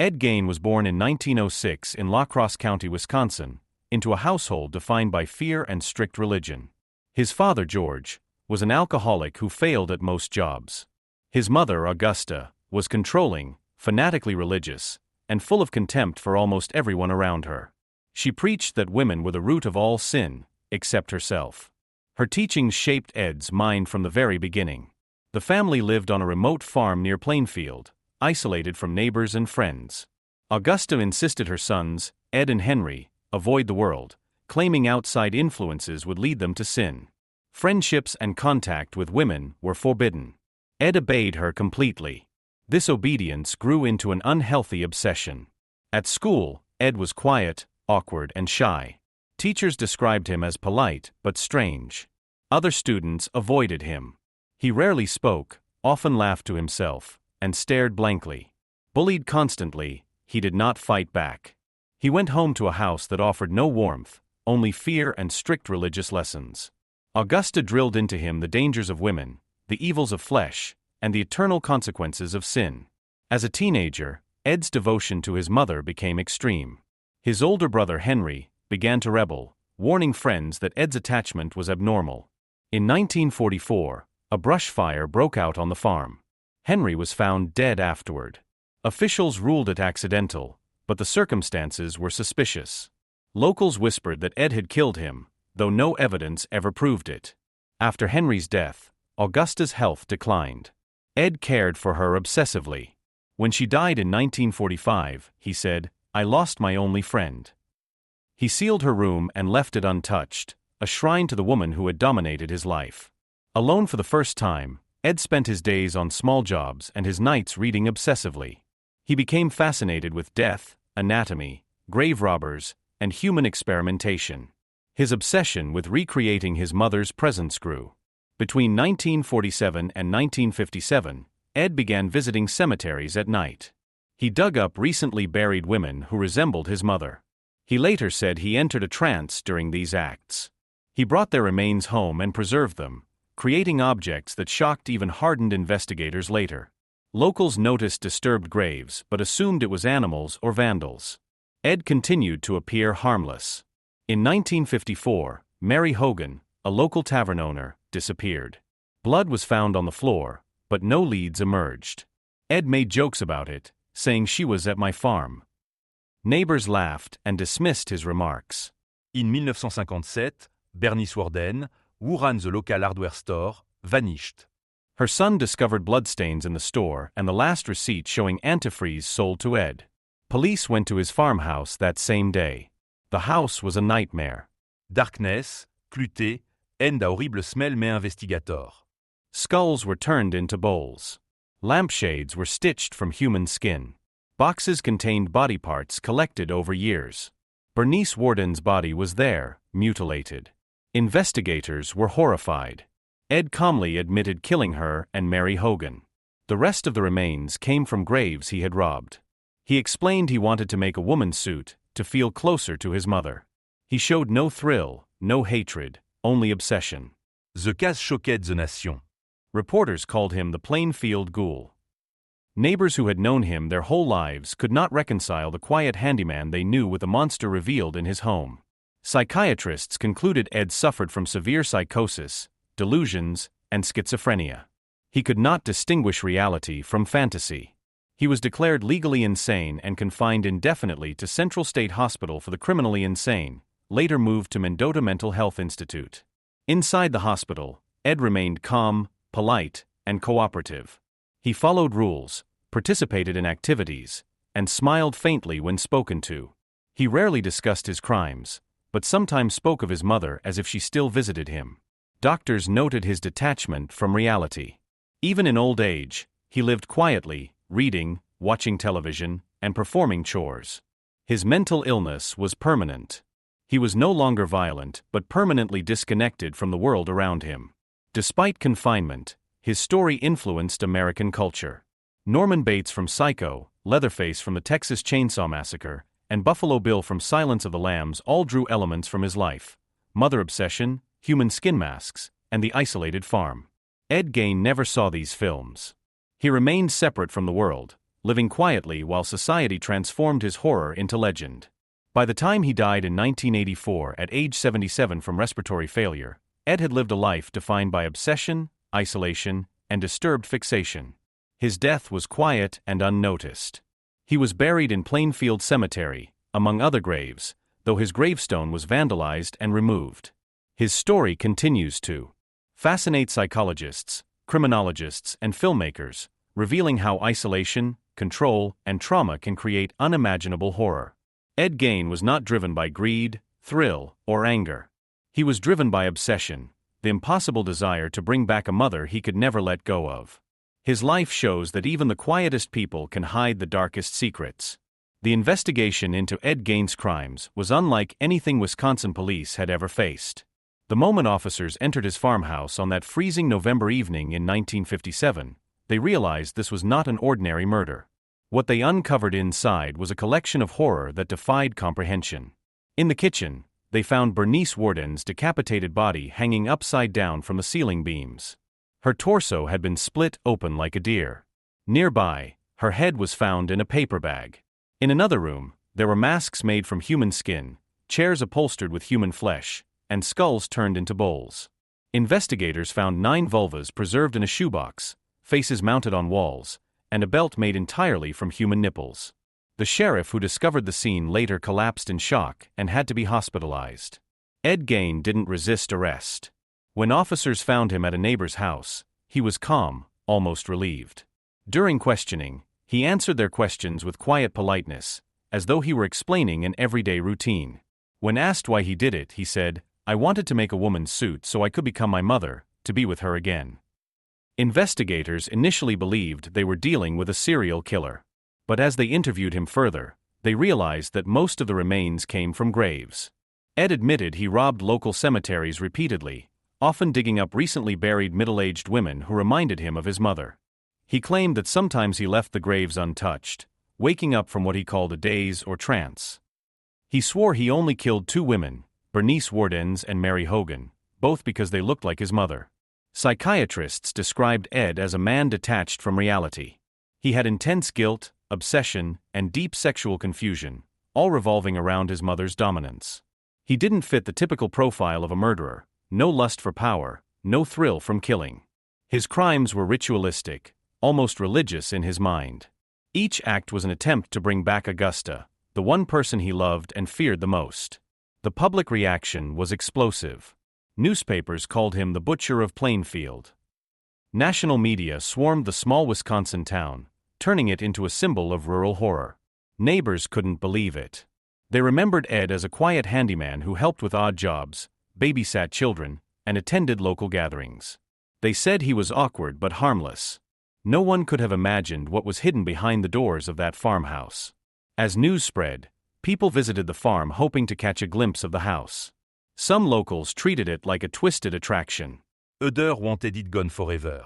Ed Gein was born in 1906 in La Crosse County, Wisconsin, into a household defined by fear and strict religion. His father, George, was an alcoholic who failed at most jobs. His mother, Augusta, was controlling, fanatically religious, and full of contempt for almost everyone around her. She preached that women were the root of all sin, except herself. Her teachings shaped Ed's mind from the very beginning. The family lived on a remote farm near Plainfield, isolated from neighbors and friends. Augusta insisted her sons, Ed and Henry, avoid the world, claiming outside influences would lead them to sin. Friendships and contact with women were forbidden. Ed obeyed her completely. This obedience grew into an unhealthy obsession. At school, Ed was quiet, awkward, and shy. Teachers described him as polite but strange. Other students avoided him. He rarely spoke, often laughed to himself, and stared blankly. Bullied constantly, he did not fight back. He went home to a house that offered no warmth, only fear and strict religious lessons. Augusta drilled into him the dangers of women, the evils of flesh, and the eternal consequences of sin. As a teenager, Ed's devotion to his mother became extreme. His older brother Henry began to rebel, warning friends that Ed's attachment was abnormal. In 1944, a brush fire broke out on the farm. Henry was found dead afterward. Officials ruled it accidental, but the circumstances were suspicious. Locals whispered that Ed had killed him, though no evidence ever proved it. After Henry's death, Augusta's health declined. Ed cared for her obsessively. When she died in 1945, he said, "I lost my only friend." He sealed her room and left it untouched, a shrine to the woman who had dominated his life. Alone for the first time, Ed spent his days on small jobs and his nights reading obsessively. He became fascinated with death, anatomy, grave robbers, and human experimentation. His obsession with recreating his mother's presence grew. Between 1947 and 1957, Ed began visiting cemeteries at night. He dug up recently buried women who resembled his mother. He later said he entered a trance during these acts. He brought their remains home and preserved them, creating objects that shocked even hardened investigators later. Locals noticed disturbed graves but assumed it was animals or vandals. Ed continued to appear harmless. In 1954, Mary Hogan, a local tavern owner, disappeared. Blood was found on the floor, but no leads emerged. Ed made jokes about it, saying she was at my farm. Neighbors laughed and dismissed his remarks. In 1957, Bernice Warden, who ran the local hardware store, vanished. Her son discovered bloodstains in the store and the last receipt showing antifreeze sold to Ed. Police went to his farmhouse that same day. The house was a nightmare. Darkness, clouté, and a horrible smell mais investigator. Skulls were turned into bowls. Lampshades were stitched from human skin. Boxes contained body parts collected over years. Bernice Warden's body was there, mutilated. Investigators were horrified. Ed calmly admitted killing her and Mary Hogan. The rest of the remains came from graves he had robbed. He explained he wanted to make a woman's suit, to feel closer to his mother. He showed no thrill, no hatred, only obsession. The case choquait the nation. Reporters called him the Plainfield Ghoul. Neighbors who had known him their whole lives could not reconcile the quiet handyman they knew with the monster revealed in his home. Psychiatrists concluded Ed suffered from severe psychosis, delusions, and schizophrenia. He could not distinguish reality from fantasy. He was declared legally insane and confined indefinitely to Central State Hospital for the Criminally Insane, later moved to Mendota Mental Health Institute. Inside the hospital, Ed remained calm, polite, and cooperative. He followed rules, participated in activities, and smiled faintly when spoken to. He rarely discussed his crimes, but sometimes spoke of his mother as if she still visited him. Doctors noted his detachment from reality. Even in old age, he lived quietly, reading, watching television, and performing chores. His mental illness was permanent. He was no longer violent but permanently disconnected from the world around him. Despite confinement, his story influenced American culture. Norman Bates from Psycho, Leatherface from the Texas Chainsaw Massacre, and Buffalo Bill from Silence of the Lambs all drew elements from his life: mother obsession, human skin masks, and the isolated farm. Ed Gein never saw these films. He remained separate from the world, living quietly while society transformed his horror into legend. By the time he died in 1984 at age 77 from respiratory failure, Ed had lived a life defined by obsession, isolation, and disturbed fixation. His death was quiet and unnoticed. He was buried in Plainfield Cemetery, among other graves, though his gravestone was vandalized and removed. His story continues to fascinate psychologists, criminologists, and filmmakers, revealing how isolation, control, and trauma can create unimaginable horror. Ed Gein was not driven by greed, thrill, or anger. He was driven by obsession, the impossible desire to bring back a mother he could never let go of. His life shows that even the quietest people can hide the darkest secrets. The investigation into Ed Gein's crimes was unlike anything Wisconsin police had ever faced. The moment officers entered his farmhouse on that freezing November evening in 1957, they realized this was not an ordinary murder. What they uncovered inside was a collection of horror that defied comprehension. In the kitchen, they found Bernice Worden's decapitated body hanging upside down from the ceiling beams. Her torso had been split open like a deer. Nearby, her head was found in a paper bag. In another room, there were masks made from human skin, chairs upholstered with human flesh, and skulls turned into bowls. Investigators found 9 vulvas preserved in a shoebox, faces mounted on walls, and a belt made entirely from human nipples. The sheriff who discovered the scene later collapsed in shock and had to be hospitalized. Ed Gein didn't resist arrest. When officers found him at a neighbor's house, he was calm, almost relieved. During questioning, he answered their questions with quiet politeness, as though he were explaining an everyday routine. When asked why he did it, he said, "I wanted to make a woman's suit so I could become my mother, to be with her again." Investigators initially believed they were dealing with a serial killer. But as they interviewed him further, they realized that most of the remains came from graves. Ed admitted he robbed local cemeteries repeatedly, often digging up recently buried middle-aged women who reminded him of his mother. He claimed that sometimes he left the graves untouched, waking up from what he called a daze or trance. He swore he only killed 2 women, Bernice Worden's and Mary Hogan, both because they looked like his mother. Psychiatrists described Ed as a man detached from reality. He had intense guilt, obsession, and deep sexual confusion, all revolving around his mother's dominance. He didn't fit the typical profile of a murderer: no lust for power, no thrill from killing. His crimes were ritualistic, almost religious in his mind. Each act was an attempt to bring back Augusta, the one person he loved and feared the most. The public reaction was explosive. Newspapers called him the Butcher of Plainfield. National media swarmed the small Wisconsin town, turning it into a symbol of rural horror. Neighbors couldn't believe it. They remembered Ed as a quiet handyman who helped with odd jobs, babysat children, and attended local gatherings. They said he was awkward but harmless. No one could have imagined what was hidden behind the doors of that farmhouse. As news spread, people visited the farm hoping to catch a glimpse of the house. Some locals treated it like a twisted attraction. Odeur wanted it gone forever.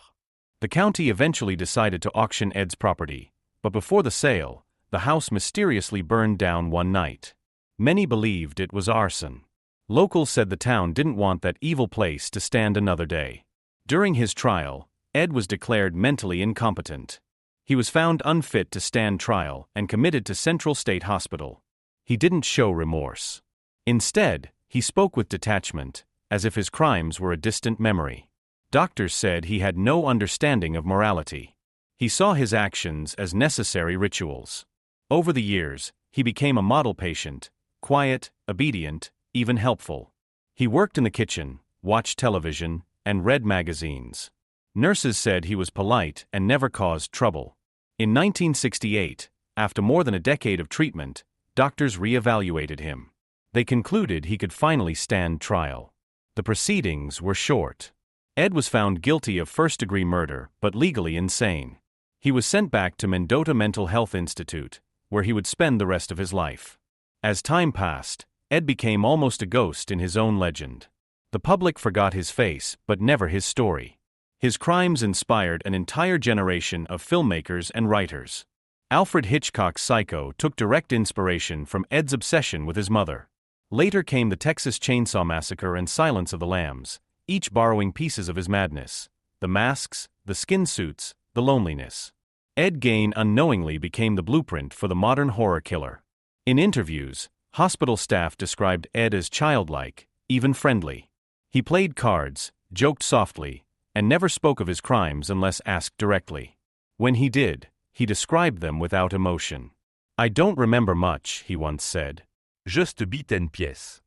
The county eventually decided to auction Ed's property, but before the sale, the house mysteriously burned down one night. Many believed it was arson. Locals said the town didn't want that evil place to stand another day. During his trial, Ed was declared mentally incompetent. He was found unfit to stand trial and committed to Central State Hospital. He didn't show remorse. Instead, he spoke with detachment, as if his crimes were a distant memory. Doctors said he had no understanding of morality. He saw his actions as necessary rituals. Over the years, he became a model patient, quiet, obedient, even helpful. He worked in the kitchen, watched television, and read magazines. Nurses said he was polite and never caused trouble. In 1968, after more than a decade of treatment, doctors re-evaluated him. They concluded he could finally stand trial. The proceedings were short. Ed was found guilty of first-degree murder, but legally insane. He was sent back to Mendota Mental Health Institute, where he would spend the rest of his life. As time passed, Ed became almost a ghost in his own legend. The public forgot his face, but never his story. His crimes inspired an entire generation of filmmakers and writers. Alfred Hitchcock's Psycho took direct inspiration from Ed's obsession with his mother. Later came the Texas Chainsaw Massacre and Silence of the Lambs, each borrowing pieces of his madness: the masks, the skin suits, the loneliness. Ed Gein unknowingly became the blueprint for the modern horror killer. In interviews, hospital staff described Ed as childlike, even friendly. He played cards, joked softly, and never spoke of his crimes unless asked directly. When he did, he described them without emotion. "I don't remember much," he once said. Juste bit en pièces.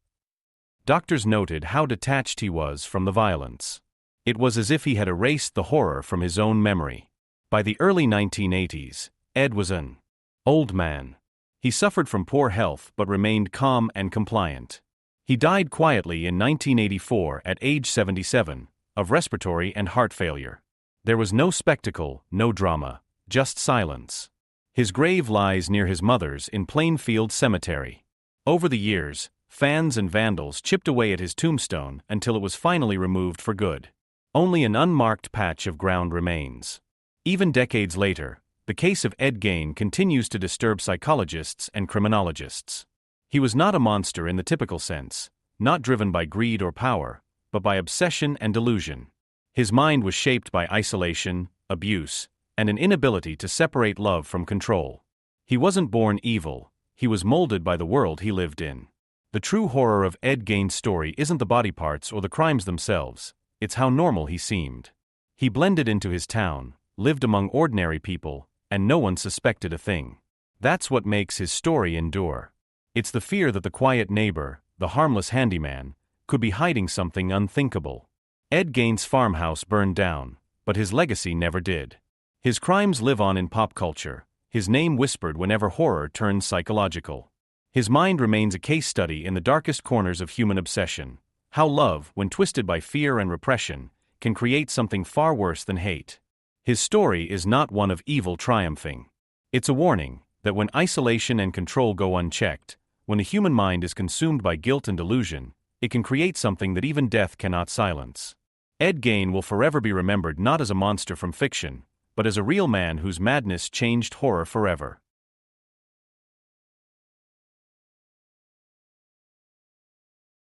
Doctors noted how detached he was from the violence. It was as if he had erased the horror from his own memory. By the early 1980s, Ed was an old man. He suffered from poor health but remained calm and compliant. He died quietly in 1984 at age 77, of respiratory and heart failure. There was no spectacle, no drama, just silence. His grave lies near his mother's in Plainfield Cemetery. Over the years, fans and vandals chipped away at his tombstone until it was finally removed for good. Only an unmarked patch of ground remains. Even decades later, the case of Ed Gein continues to disturb psychologists and criminologists. He was not a monster in the typical sense, not driven by greed or power, but by obsession and delusion. His mind was shaped by isolation, abuse, and an inability to separate love from control. He wasn't born evil, he was molded by the world he lived in. The true horror of Ed Gein's story isn't the body parts or the crimes themselves, it's how normal he seemed. He blended into his town, lived among ordinary people, and no one suspected a thing. That's what makes his story endure. It's the fear that the quiet neighbor, the harmless handyman, could be hiding something unthinkable. Ed Gein's farmhouse burned down, but his legacy never did. His crimes live on in pop culture, his name whispered whenever horror turns psychological. His mind remains a case study in the darkest corners of human obsession. How love, when twisted by fear and repression, can create something far worse than hate. His story is not one of evil triumphing. It's a warning that when isolation and control go unchecked, when the human mind is consumed by guilt and delusion, it can create something that even death cannot silence. Ed Gein will forever be remembered not as a monster from fiction, but as a real man whose madness changed horror forever.